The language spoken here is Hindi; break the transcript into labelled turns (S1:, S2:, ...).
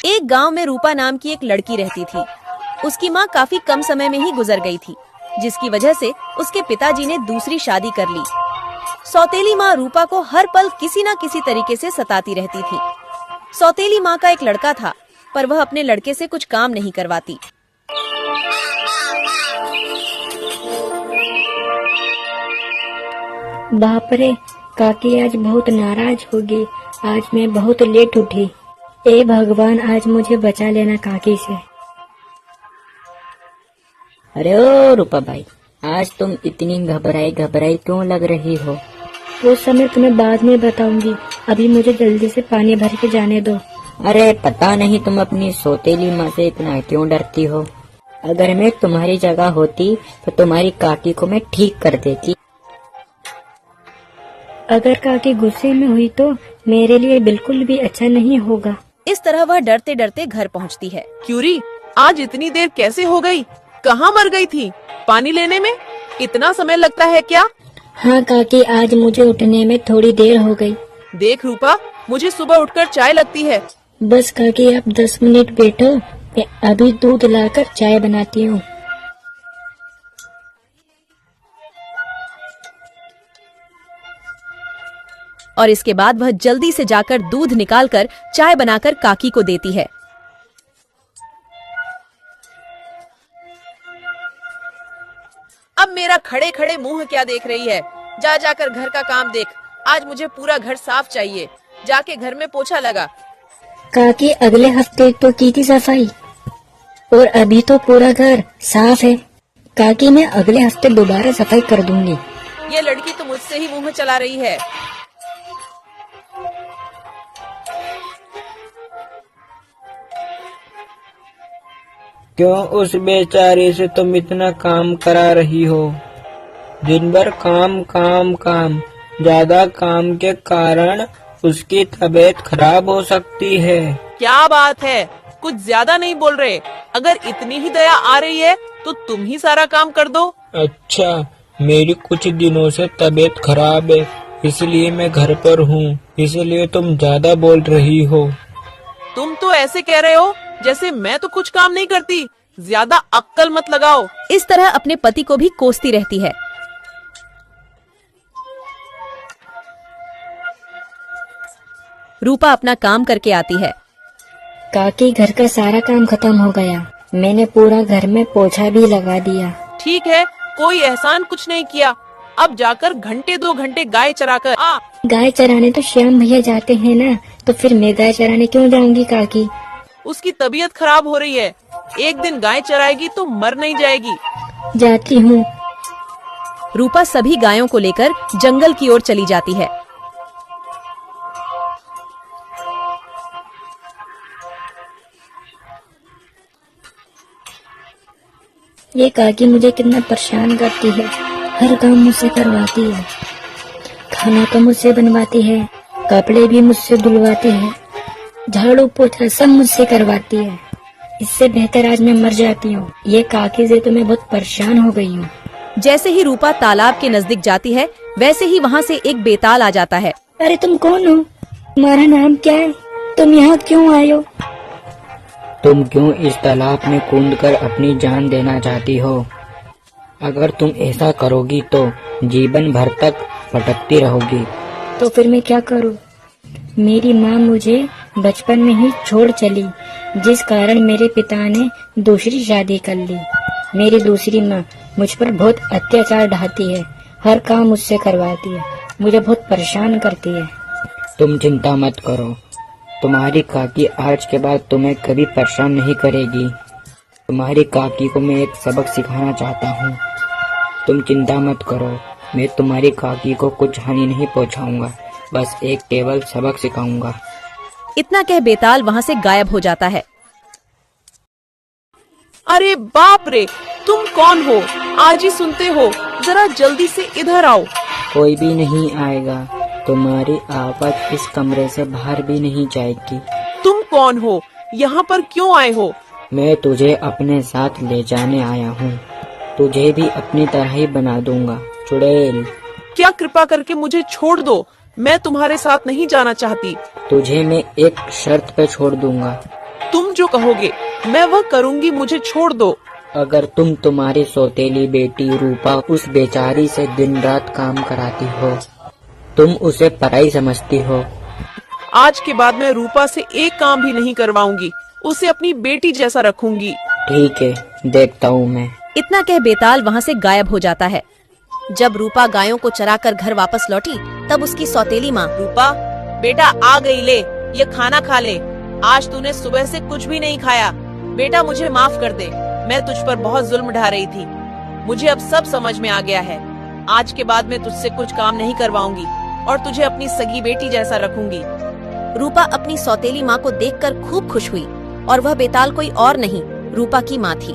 S1: एक गांव में रूपा नाम की एक लड़की रहती थी। उसकी माँ काफी कम समय में ही गुजर गई थी, जिसकी वजह से उसके पिताजी ने दूसरी शादी कर ली। सौतेली माँ रूपा को हर पल किसी न किसी तरीके से सताती रहती थी। सौतेली माँ का एक लड़का था, पर वह अपने लड़के से कुछ काम नहीं करवाती।
S2: बाप रे, काकी आज बहुत नाराज होगी। आज मैं बहुत लेट उठी। ए भगवान, आज मुझे बचा लेना काकी से।
S3: अरे ओ रूपा भाई, आज तुम इतनी घबराई क्यों लग रही हो?
S2: वो समय तुम्हें बाद में बताऊंगी, अभी मुझे जल्दी से पानी भर के जाने दो।
S3: अरे पता नहीं तुम अपनी सौतेली माँ से इतना क्यों डरती हो। अगर मैं तुम्हारी जगह होती तो तुम्हारी काकी को मैं ठीक कर देती।
S2: अगर काकी गुस्से में हुई तो मेरे लिए बिल्कुल भी अच्छा नहीं होगा।
S1: इस तरह वह डरते डरते घर पहुंचती है।
S4: क्यूरी, आज इतनी देर कैसे हो गई? कहाँ मर गई थी? पानी लेने में इतना समय लगता है क्या?
S2: हाँ काकी, आज मुझे उठने में थोड़ी देर हो गई।
S4: देख रूपा, मुझे सुबह उठकर चाय लगती है।
S2: बस काकी, आप 10 मिनट बैठो, मैं अभी दूध लाकर चाय बनाती हूँ।
S1: और इसके बाद वह जल्दी से जाकर दूध निकालकर चाय बनाकर काकी को देती है।
S4: अब मेरा खड़े खड़े मुंह क्या देख रही है? जा जाकर घर का काम देख। आज मुझे पूरा घर साफ चाहिए। जाके घर में पोछा लगा।
S2: काकी, अगले हफ्ते तो की थी सफाई और अभी तो पूरा घर साफ है। काकी, मैं अगले हफ्ते दोबारा सफाई कर दूंगी।
S4: ये लड़की तो मुझसे ही मुंह चला रही है।
S5: क्यों उस बेचारे से तुम इतना काम करा रही हो? दिन भर काम काम काम। ज्यादा काम के कारण उसकी तबीयत खराब हो सकती है।
S4: क्या बात है, कुछ ज्यादा नहीं बोल रहे? अगर इतनी ही दया आ रही है तो तुम ही सारा काम कर दो।
S5: अच्छा, मेरी कुछ दिनों से तबीयत खराब है, इसलिए मैं घर पर हूँ, इसलिए तुम ज्यादा बोल रही हो।
S4: तुम तो ऐसे कह रहे हो जैसे मैं तो कुछ काम नहीं करती। ज्यादा अक्कल मत लगाओ।
S1: इस तरह अपने पति को भी कोसती रहती है। रूपा अपना काम करके आती है।
S2: काकी, घर का सारा काम खत्म हो गया। मैंने पूरा घर में पोछा भी लगा दिया।
S4: ठीक है, कोई एहसान कुछ नहीं किया। अब जाकर घंटे 2 घंटे गाय चराकर आ।
S2: गाय चराने तो श्याम भैया जाते हैं ना, तो फिर मैं गाय चराने क्यों जाऊंगी काकी?
S4: उसकी तबीयत खराब हो रही है। एक दिन गाय चराएगी तो मर नहीं जाएगी।
S2: जाती हूँ।
S1: रूपा सभी गायों को लेकर जंगल की ओर चली जाती है।
S2: ये काकी मुझे कितना परेशान करती है। हर काम मुझसे करवाती है, खाना तो मुझसे बनवाती है, कपड़े भी मुझसे धुलवाती है, झाड़ू पोछा सब मुझसे करवाती है। इससे बेहतर आज मैं मर जाती हूँ। ये काकी से तो मैं बहुत परेशान हो गई हूँ।
S1: जैसे ही रूपा तालाब के नजदीक जाती है, वैसे ही वहाँ से एक बेताल आ जाता है।
S2: अरे तुम कौन हो? तुम्हारा नाम क्या है? तुम यहाँ क्यों आए हो?
S3: तुम क्यों इस तालाब में कूदकर अपनी जान देना चाहती हो? अगर तुम ऐसा करोगी तो जीवन भर तक भटकती रहोगी।
S2: तो फिर मैं क्या करूँ? मेरी माँ मुझे बचपन में ही छोड़ चली, जिस कारण मेरे पिता ने दूसरी शादी कर ली। मेरी दूसरी माँ मुझ पर बहुत अत्याचार ढाती है, हर काम मुझसे करवाती है, मुझे बहुत परेशान करती है।
S3: तुम चिंता मत करो, तुम्हारी काकी आज के बाद तुम्हें कभी परेशान नहीं करेगी। तुम्हारी काकी को मैं एक सबक सिखाना चाहता हूँ। तुम चिंता मत करो, मैं तुम्हारी काकी को कुछ हानि नहीं पहुँचाऊंगा, बस एक केवल सबक सिखाऊंगा।
S1: इतना कह बेताल वहाँ से गायब हो जाता है।
S4: अरे बाप रे, तुम कौन हो? आज ही सुनते हो? जरा जल्दी से इधर आओ।
S3: कोई भी नहीं आएगा, तुम्हारी आवाज इस कमरे से बाहर भी नहीं जाएगी।
S4: तुम कौन हो? यहाँ पर क्यों आए हो?
S3: मैं तुझे अपने साथ ले जाने आया हूँ। तुझे भी अपनी तरह ही बना दूंगा, चुड़ैल।
S4: क्या कृपा करके मुझे छोड़ दो, मैं तुम्हारे साथ नहीं जाना चाहती।
S3: तुझे मैं एक शर्त पे छोड़ दूंगा।
S4: तुम जो कहोगे मैं वह करूँगी, मुझे छोड़ दो।
S3: अगर तुम तुम्हारी सौतेली बेटी रूपा उस बेचारी से दिन रात काम कराती हो, तुम उसे पराई समझती हो।
S4: आज के बाद मैं रूपा से एक काम भी नहीं करवाऊंगी, उसे अपनी बेटी जैसा रखूंगी।
S3: ठीक है, देखता हूँ मैं।
S1: इतना कह बेताल वहाँ से गायब हो जाता है। जब रूपा गायों को चराकर घर वापस लौटी तब उसकी सौतेली माँ,
S4: रूपा बेटा आ गई, ले ये खाना खा ले। आज तूने सुबह से कुछ भी नहीं खाया। बेटा मुझे माफ कर दे, मैं तुझ पर बहुत जुल्म ढा रही थी। मुझे अब सब समझ में आ गया है। आज के बाद मैं तुझसे कुछ काम नहीं करवाऊंगी और तुझे अपनी सगी बेटी जैसा रखूंगी।
S1: रूपा अपनी सौतेली माँ को देखकर खूब खुश हुई और वह बेताल कोई और नहीं रूपा की माँ थी।